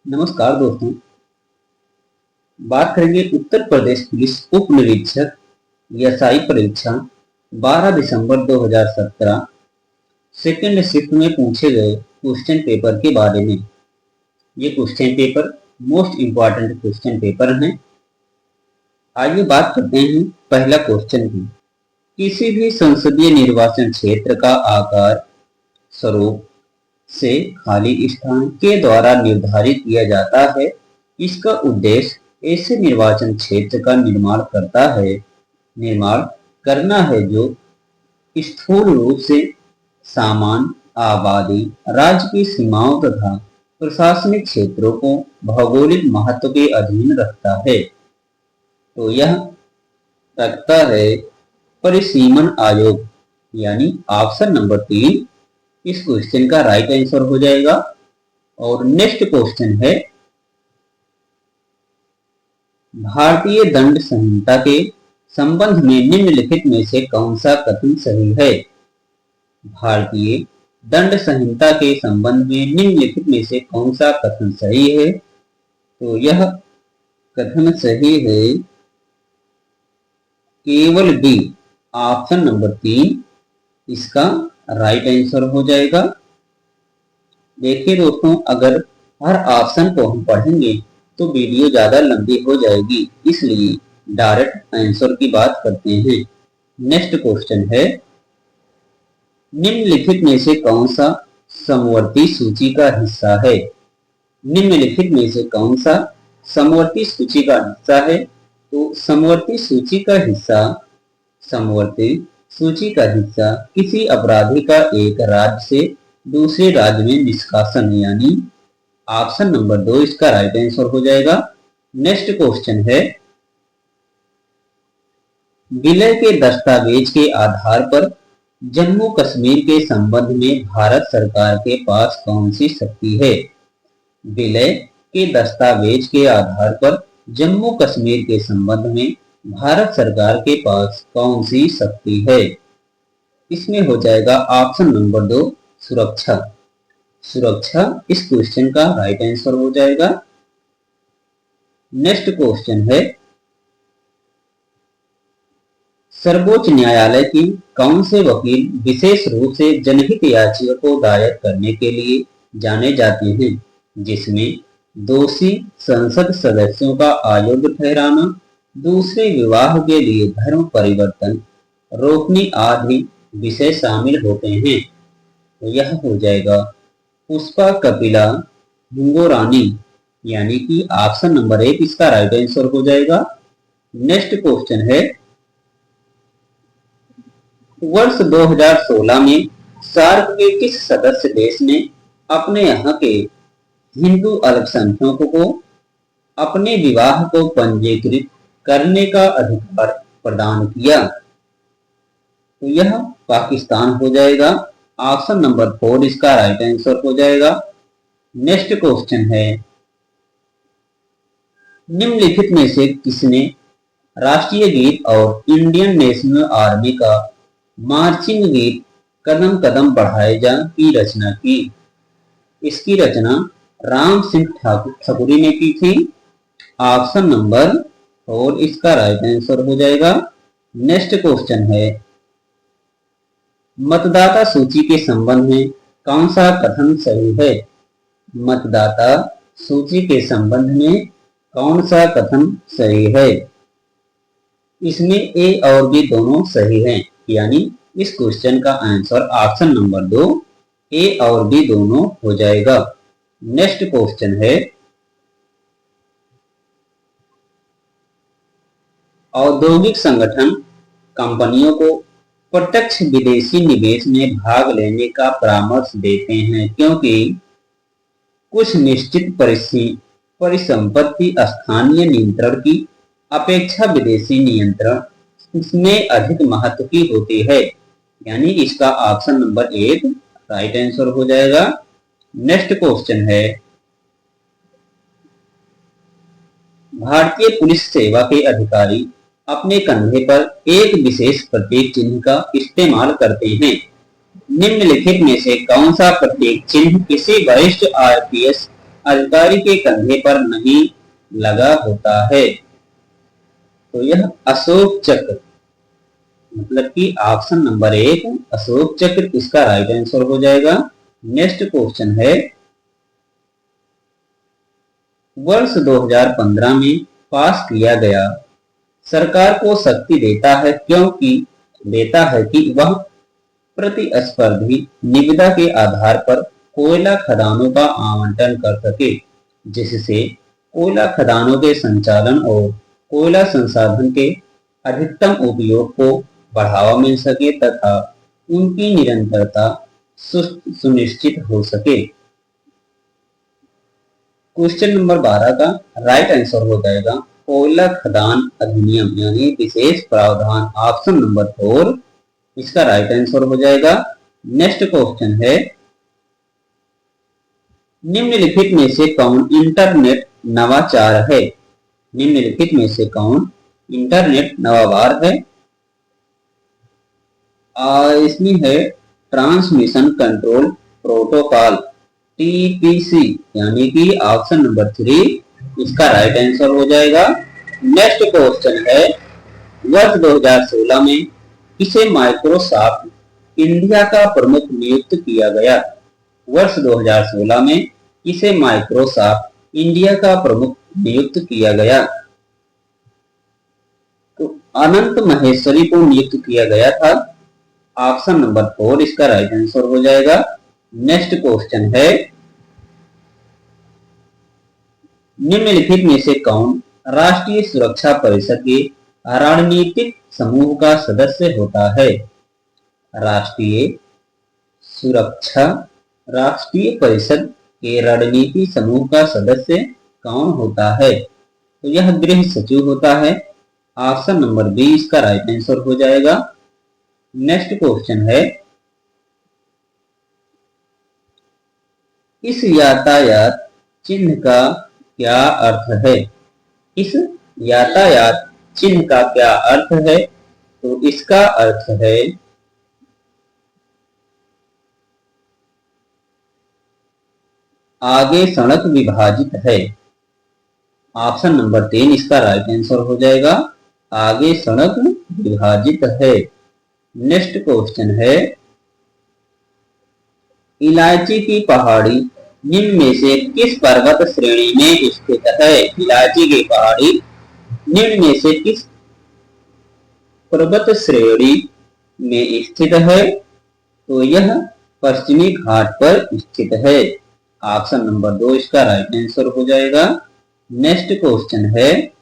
नमस्कार दोस्तों। बात करेंगे उत्तर प्रदेश पुलिस उप निरीक्षक एसआई परीक्षा 12 दिसंबर 2017 सेकंड शिफ्ट में पूछे गए क्वेश्चन पेपर के बारे में। ये question paper most important question paper हैं। आइए बात करते हैं पहला क्वेश्चन की। किसी भी संसदीय निर्वाचन क्षेत्र का आकार स्वरूप से खाली स्थान के द्वारा निर्धारित किया जाता है। इसका उद्देश्य ऐसे निर्वाचन क्षेत्र का निर्माण करना है जो स्थूल रूप से समान आबादी, राज्य की सीमाओं तथा प्रशासनिक क्षेत्रों को भौगोलिक महत्व के अधीन रखता है। तो यह रखता है परिसीमन आयोग, यानी ऑप्शन नंबर 3 इस क्वेश्चन का राइट आंसर हो जाएगा। और नेक्स्ट क्वेश्चन है, भारतीय दंड संहिता के संबंध में निम्नलिखित में से कौन सा कथन सही है? भारतीय दंड संहिता के संबंध में निम्नलिखित में से कौन सा कथन सही है? तो यह कथन सही है केवल डी, ऑप्शन नंबर 3 इसका राइट आंसर हो जाएगा। देखिए दोस्तों, अगर हर ऑप्शन को हम पढ़ेंगे तो वीडियो ज्यादा लंबी हो जाएगी, इसलिए डायरेक्ट आंसर की बात करते हैं। नेक्स्ट क्वेश्चन है, निम्नलिखित में से कौन सा समवर्ती सूची का हिस्सा है? निम्नलिखित में से कौन सा समवर्ती सूची का हिस्सा है? तो समवर्ती सूची का हिस्सा किसी अपराधी का एक राज्य से दूसरे राज्य में निष्कासन, यानी ऑप्शन नंबर 2 इसका राइट आंसर हो जाएगा। नेक्स्ट क्वेश्चन है, विलय के दस्तावेज के आधार पर जम्मू कश्मीर के संबंध में भारत सरकार के पास कौन सी शक्ति है? विलय के दस्तावेज के आधार पर जम्मू कश्मीर के संबंध में भारत सरकार के पास कौन सी शक्ति है? इसमें हो जाएगा ऑप्शन नंबर 2 सुरक्षा। सुरक्षा इस क्वेश्चन का राइट आंसर हो जाएगा। नेक्स्ट क्वेश्चन है, सर्वोच्च न्यायालय की कौन से वकील विशेष रूप से जनहित याचिका को दायर करने के लिए जाने जाते हैं, जिसमें दोषी संसद सदस्यों का अयोग्य ठहराना, दूसरे विवाह के लिए धर्म परिवर्तन रोकने आदि विषय शामिल होते हैं? तो यह हो जाएगा पुष्पा कपिला हिंगोरानी, यानी कि ऑप्शन नंबर 1 इसका राइट आंसर हो जाएगा। नेक्स्ट क्वेश्चन है, वर्ष 2016 में सार्क के किस सदस्य देश ने अपने यहाँ के हिंदू अल्पसंख्यकों को अपने विवाह को पंजीकृत करने का अधिकार प्रदान किया? तो यह पाकिस्तान हो जाएगा। ऑप्शन नंबर 4 इसका राइट आंसर हो जाएगा। नेक्स्ट क्वेश्चन है, निम्नलिखित में से किसने राष्ट्रीय गीत और इंडियन नेशनल आर्मी का मार्चिंग गीत कदम कदम बढ़ाए जा की रचना की? इसकी रचना राम सिंह ठाकुरी ने की थी। ऑप्शन नंबर 4 इसका राइट आंसर हो जाएगा। नेक्स्ट क्वेश्चन है, मतदाता सूची के संबंध में कौन सा कथन सही है? मतदाता सूची के संबंध में कौन सा कथन सही है? इसमें ए और बी दोनों सही हैं, यानी इस क्वेश्चन का आंसर ऑप्शन नंबर 2 ए और बी दोनों हो जाएगा। नेक्स्ट क्वेश्चन है, औद्योगिक संगठन कंपनियों को प्रत्यक्ष विदेशी निवेश में भाग लेने का परामर्श देते हैं क्योंकि कुछ निश्चित परिसंपत्ति स्थानीय नियंत्रण की अपेक्षा विदेशी नियंत्रण इसमें अधिक महत्व की होती है, यानी इसका ऑप्शन नंबर 1 राइट आंसर हो जाएगा। नेक्स्ट क्वेश्चन है, भारतीय पुलिस सेवा के अधिकारी अपने कंधे पर एक विशेष प्रतीक चिन्ह का इस्तेमाल करते हैं। निम्नलिखित में से कौन सा प्रतीक चिन्ह किसी वरिष्ठ आईपीएस अधिकारी के कंधे पर नहीं लगा होता है। तो यह अशोक चक्र, मतलब कि ऑप्शन नंबर 1 अशोक चक्र इसका राइट आंसर हो जाएगा। नेक्स्ट क्वेश्चन है, वर्ष 2015 में पास किया गया सरकार को शक्ति देता है क्योंकि देता है कि वह प्रतिस्पर्धी निविदा के आधार पर कोयला खदानों का आवंटन कर सके, जिससे कोयला खदानों के संचालन और कोयला संसाधन के अधिकतम उपयोग को बढ़ावा मिल सके तथा उनकी निरंतरता सुनिश्चित हो सके। क्वेश्चन नंबर 12 का राइट आंसर हो जाएगा कोयला खदान अधिनियम यानी विशेष प्रावधान, ऑप्शन नंबर 4 इसका राइट आंसर हो जाएगा। नेक्स्ट क्वेश्चन है, निम्नलिखित में से कौन इंटरनेट नवाचार है? निम्नलिखित में से कौन इंटरनेट नवाचार है? इसमें है ट्रांसमिशन कंट्रोल प्रोटोकॉल टीपीसी यानी कि ऑप्शन नंबर 3 इसका राइट आंसर हो जाएगा। नेक्स्ट क्वेश्चन है, वर्ष 2016 में किसे माइक्रोसॉफ्ट इंडिया का प्रमुख नियुक्त किया गया? वर्ष 2016 में किसे माइक्रोसॉफ्ट इंडिया का प्रमुख नियुक्त किया गया? तो अनंत महेश्वरी को नियुक्त किया गया था, ऑप्शन नंबर 4 इसका राइट आंसर हो जाएगा। नेक्स्ट क्वेश्चन है, निम्नलिखित में से कौन राष्ट्रीय सुरक्षा परिषद के रणनीतिक समूह का सदस्य होता है? राष्ट्रीय परिषद के रणनीति समूह का सदस्य कौन होता है? तो यह गृह सचिव होता है, ऑप्शन नंबर बी इसका राइट आंसर हो जाएगा। नेक्स्ट क्वेश्चन है, इस यातायात चिन्ह का क्या अर्थ है? इस यातायात चिन्ह का क्या अर्थ है? तो इसका अर्थ है आगे सड़क विभाजित है, ऑप्शन नंबर 3 इसका राइट आंसर हो जाएगा। आगे सड़क विभाजित है। नेक्स्ट क्वेश्चन है, इलायची की पहाड़ी निम्न में से किस पर्वत श्रेणी में स्थित है? इलायची की पहाड़ी निम्न में से किस पर्वत श्रेणी में स्थित है? तो यह पश्चिमी घाट पर स्थित है, ऑप्शन नंबर 2 इसका राइट आंसर हो जाएगा। नेक्स्ट क्वेश्चन है,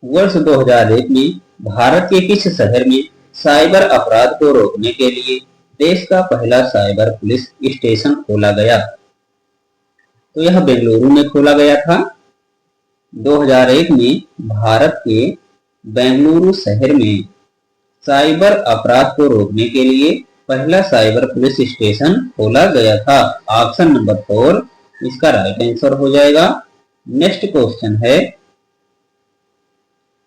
वर्ष 2001 में भारत के किस शहर में साइबर अपराध को रोकने के लिए देश का पहला साइबर पुलिस स्टेशन खोला गया? तो यह बेंगलुरु में खोला गया था। 2001 में भारत के बेंगलुरु शहर में साइबर अपराध को रोकने के लिए पहला साइबर पुलिस स्टेशन खोला गया था, ऑप्शन नंबर 4 इसका राइट आंसर हो जाएगा। नेक्स्ट क्वेश्चन है,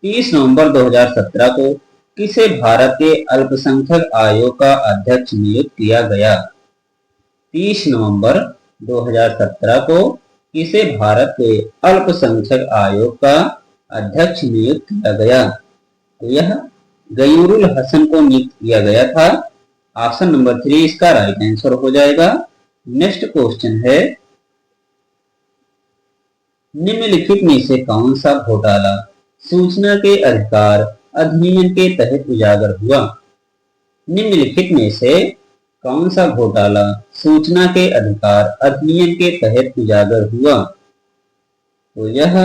30 नवंबर 2017 को किसे भारत के अल्पसंख्यक आयोग का अध्यक्ष नियुक्त किया गया? 30 नवंबर 2017 को किसे भारत के अल्पसंख्यक आयोग का अध्यक्ष नियुक्त किया गया? तो यह गयूरुल हसन को नियुक्त किया गया था, ऑप्शन नंबर 3 इसका राइट आंसर हो जाएगा। नेक्स्ट क्वेश्चन है, निम्नलिखित में से कौन सा घोटाला सूचना के अधिकार अधिनियम के तहत उजागर हुआ? निम्नलिखित में से कौन सा घोटाला सूचना के अधिकार अधिनियम के तहत उजागर हुआ? तो यह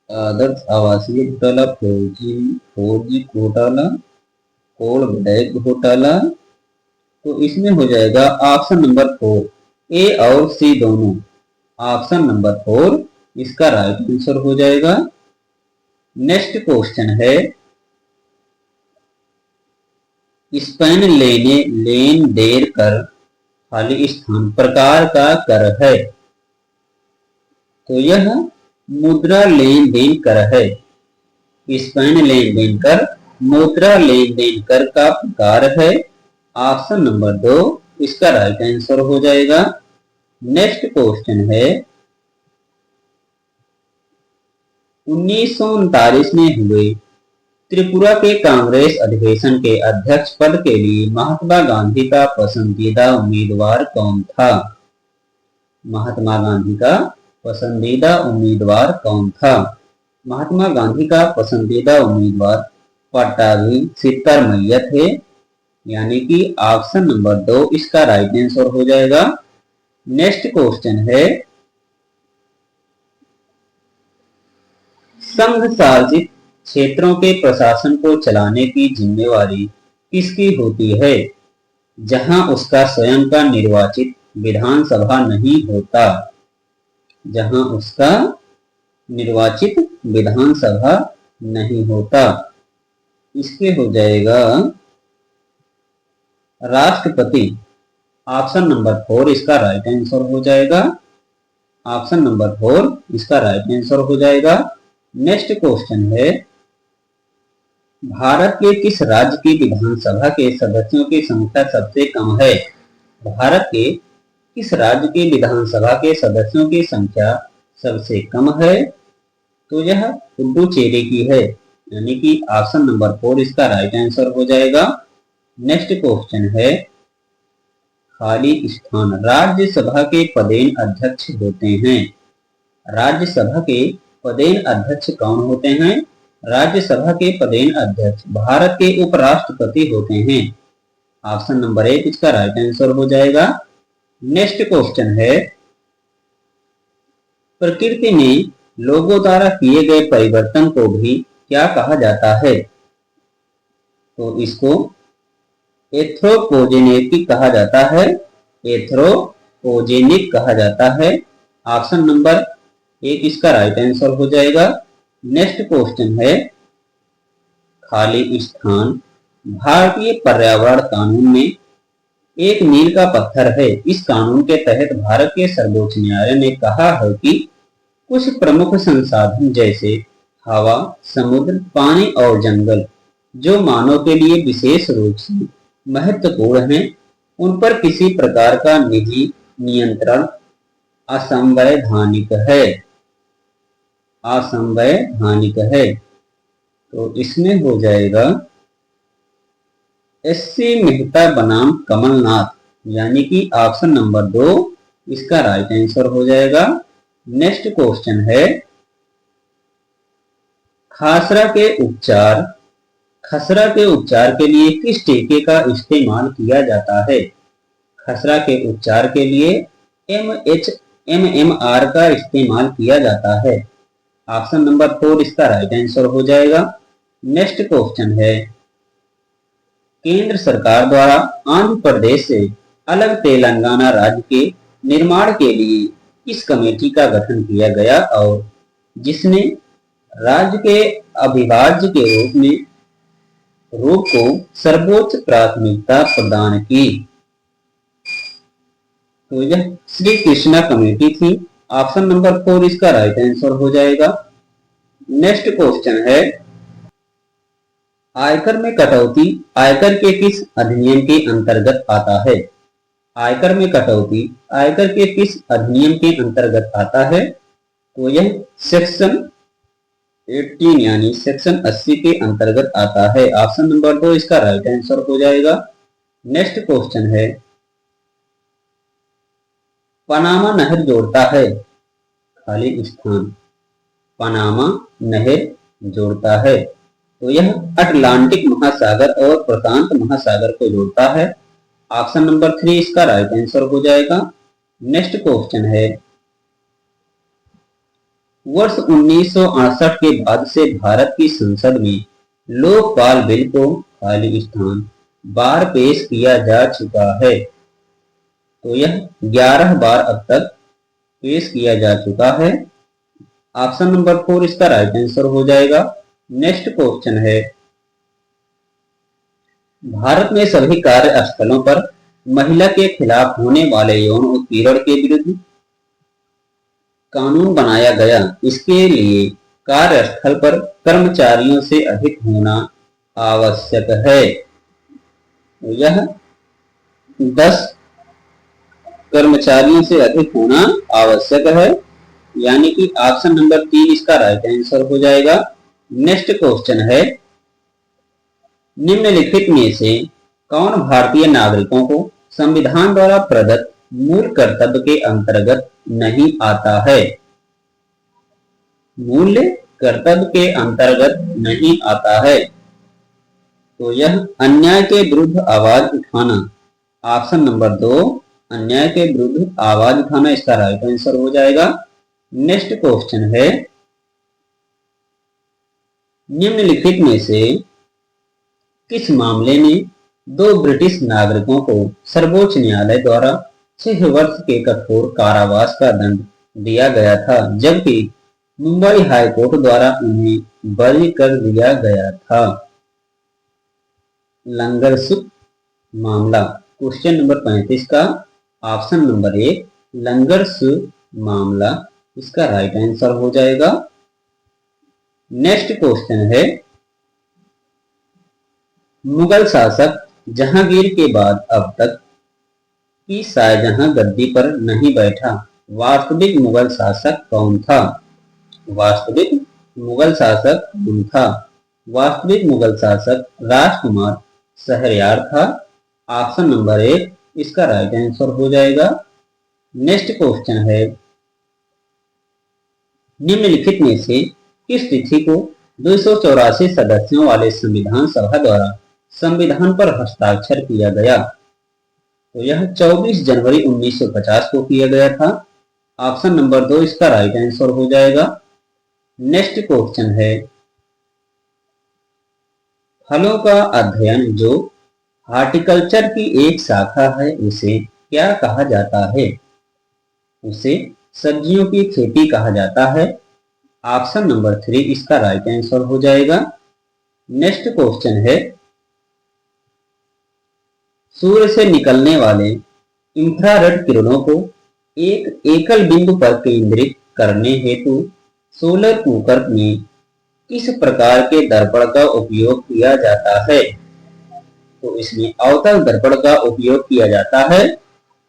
आदर्श आवासीय घोटाला, 4G घोटाला, कोल ब्लैक घोटाला। तो इसमें हो जाएगा ऑप्शन नंबर 4, ए और सी दोनों, ऑप्शन नंबर 4 इसका राइट आंसर हो जाएगा। नेक्स्ट क्वेश्चन है, स्पेन लेन देन कर खाली स्थान प्रकार का कर है? तो यह मुद्रा लेन देन कर है। स्पेन लेन देन कर मुद्रा लेन देन कर का प्रकार है, ऑप्शन नंबर 2 इसका राइट आंसर हो जाएगा। नेक्स्ट क्वेश्चन है 1939 में हुए त्रिपुरा के कांग्रेस अधिवेशन के अध्यक्ष पद के लिए महात्मा गांधी का पसंदीदा उम्मीदवार कौन था? महात्मा गांधी का पसंदीदा उम्मीदवार कौन था? महात्मा गांधी का पसंदीदा उम्मीदवार पट्टाभी सिद्धारमैया थे, यानी कि ऑप्शन नंबर 2 इसका राइट आंसर हो जाएगा। नेक्स्ट क्वेश्चन है संघ शासित क्षेत्रों के प्रशासन को चलाने की जिम्मेवारी किसकी होती है जहां उसका स्वयं का निर्वाचित विधानसभा नहीं होता? जहां उसका निर्वाचित विधानसभा नहीं होता, इसके हो जाएगा राष्ट्रपति। ऑप्शन नंबर 4 इसका राइट आंसर हो जाएगा। ऑप्शन नंबर 4 इसका राइट आंसर हो जाएगा। नेक्स्ट क्वेश्चन है भारत के किस राज्य की विधानसभा के सदस्यों की संख्या सबसे कम है? भारत के किस राज्य की विधानसभा के सदस्यों की संख्या सबसे कम है? तो यह पुडुचेरी की है, यानी कि ऑप्शन नंबर 4 इसका राइट आंसर हो जाएगा। नेक्स्ट क्वेश्चन है खाली स्थान राज्यसभा के पदेन अध्यक्ष होते हैं। राज्यसभा के पदेन अध्यक्ष कौन होते हैं? राज्यसभा के पदेन अध्यक्ष भारत के उपराष्ट्रपति होते हैं। ऑप्शन नंबर 1 इसका राइट आंसर हो जाएगा। नेक्स्ट क्वेश्चन है प्रकृति में लोगों द्वारा किए गए परिवर्तन को भी क्या कहा जाता है? तो इसको एथ्रोपोजेनिक कहा जाता है। एथ्रोपोजेनिक कहा जाता है। ऑप्शन नंबर 1 इसका राइट आंसर हो जाएगा। नेक्स्ट क्वेश्चन है खाली स्थान भारतीय पर्यावरण कानून में एक मील का पत्थर है। इस कानून के तहत भारत के सर्वोच्च न्यायालय ने कहा है कि कुछ प्रमुख संसाधन जैसे हवा, समुद्र, पानी और जंगल जो मानव के लिए विशेष रूप से महत्वपूर्ण हैं, उन पर किसी प्रकार का निजी नियंत्रण असंवैधानिक है। असंवैधानिक है, तो इसमें हो जाएगा एससी मेहता बनाम कमलनाथ, यानी कि ऑप्शन नंबर 2 इसका राइट आंसर हो जाएगा। नेक्स्ट क्वेश्चन है खसरा के उपचार के लिए किस टीके का इस्तेमाल किया जाता है? खसरा के उपचार के लिए MMR का इस्तेमाल किया जाता है। ऑप्शन नंबर 4 इसका राइट आंसर हो जाएगा। नेक्स्ट क्वेश्चन है केंद्र सरकार द्वारा आंध्र प्रदेश से अलग तेलंगाना राज्य के निर्माण के लिए किस कमेटी का गठन किया गया और जिसने राज्य के अविभाज्य के रूप को सर्वोच्च प्राथमिकता प्रदान की? तो यह श्री कृष्णा कमेटी थी। ऑप्शन नंबर 4 इसका राइट आंसर हो जाएगा। नेक्स्ट क्वेश्चन है आयकर में कटौती आयकर के किस अधिनियम के अंतर्गत आता है? आयकर में कटौती आयकर के किस अधिनियम के अंतर्गत आता है? तो यह सेक्शन 18 यानी सेक्शन 80 के अंतर्गत आता है। ऑप्शन नंबर 2 इसका राइट आंसर हो जाएगा। नेक्स्ट क्वेश्चन है पनामा नहर जोड़ता है खाली स्थान पनामा नहर जोड़ता है, तो यह अटलांटिक महासागर और प्रशांत महासागर को जोड़ता है। ऑप्शन नंबर 3 इसका राइट आंसर हो जाएगा। नेक्स्ट क्वेश्चन है वर्ष 1968 के बाद से भारत की संसद में लोकपाल बिल को खाली स्थान बार पेश किया जा चुका है, तो यह 11 बार अब तक पेश किया जा चुका है। ऑप्शन नंबर 4 इसका राइट आंसर हो जाएगा। नेक्स्ट क्वेश्चन है भारत में सभी कार्यस्थलों पर महिला के खिलाफ होने वाले यौन उत्पीड़न के विरुद्ध कानून बनाया गया। इसके लिए कार्यस्थल पर कर्मचारियों से अधिक होना आवश्यक है। यह 10 कर्मचारियों से अधिक होना आवश्यक है, यानी कि ऑप्शन नंबर 3 इसका राइट आंसर हो जाएगा। नेक्स्ट क्वेश्चन है, निम्नलिखित में से कौन भारतीय नागरिकों को संविधान द्वारा प्रदत्त मूल कर्तव्य के अंतर्गत नहीं आता है? मूल्य कर्तव्य के अंतर्गत नहीं आता है, तो यह अन्याय के विरुद्ध आवाज उठाना। ऑप्शन नंबर 2 अन्याय के विरुद्ध आवाज उठाना इसका राइट आंसर हो जाएगा। नेक्स्ट क्वेश्चन है, निम्नलिखित में से किस मामले में 2 ब्रिटिश नागरिकों को सर्वोच्च न्यायालय द्वारा 6 वर्ष के कठोर कारावास का दंड दिया गया था, जबकि मुंबई हाई कोर्ट द्वारा उन्हें बरी कर दिया गया था? लंगर सुख मामला। क्वेश्चन नंबर 35 का ऑप्शन नंबर 1 लंगर सुख मामला इसका राइट आंसर हो जाएगा। नेक्स्ट क्वेश्चन है, मुगल शासक जहांगीर के बाद अब तक की शाहजहां गद्दी पर नहीं बैठा, वास्तविक मुगल शासक कौन था? वास्तविक मुगल शासक कौन था? वास्तविक मुगल शासक राजकुमार शहरयार था। ऑप्शन नंबर 1 इसका राइट आंसर हो जाएगा। नेक्स्ट क्वेश्चन है, निम्नलिखित में से किस तिथि को 284 सदस्यों वाले संविधान सभा द्वारा संविधान पर हस्ताक्षर किया गया? तो यह 24 जनवरी 1950 को किया गया था। ऑप्शन नंबर 2 इसका राइट आंसर हो जाएगा। नेक्स्ट क्वेश्चन है, फलों का अध्ययन जो हॉर्टिकल्चर की एक शाखा है उसे क्या कहा जाता है? उसे सब्जियों की खेती कहा जाता है। ऑप्शन नंबर 3 इसका राइट आंसर हो जाएगा। नेक्स्ट क्वेश्चन है, सूर्य से निकलने वाले इंफ्रारेड किरणों को एक एकल बिंदु पर केंद्रित करने हेतु सोलर कुकर में किस प्रकार के दर्पण का उपयोग किया जाता है? तो इसमें अवतल दर्पण का उपयोग किया जाता है।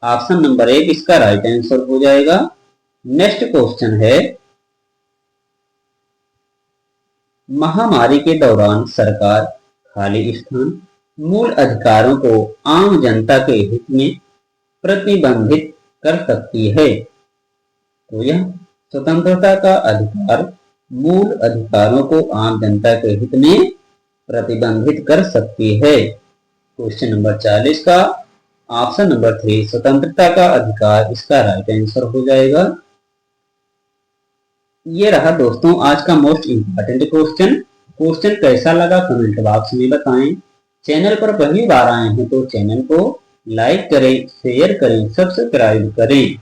ऑप्शन नंबर 1 इसका राइट आंसर हो जाएगा। नेक्स्ट क्वेश्चन है, महामारी के दौरान सरकार खाली स्थान मूल अधिकारों को आम जनता के हित में प्रतिबंधित कर सकती है। तो यह स्वतंत्रता का अधिकार मूल अधिकारों को आम जनता के हित में प्रतिबंधित कर सकती है। क्वेश्चन नंबर 40 का ऑप्शन नंबर 3 स्वतंत्रता का अधिकार इसका राइट आंसर हो जाएगा। ये रहा दोस्तों आज का मोस्ट इंपॉर्टेंट क्वेश्चन। क्वेश्चन कैसा लगा कमेंट बॉक्स में बताएं। चैनल पर पहली बार आए हैं तो चैनल को लाइक करें, शेयर करें, सब्सक्राइब करें।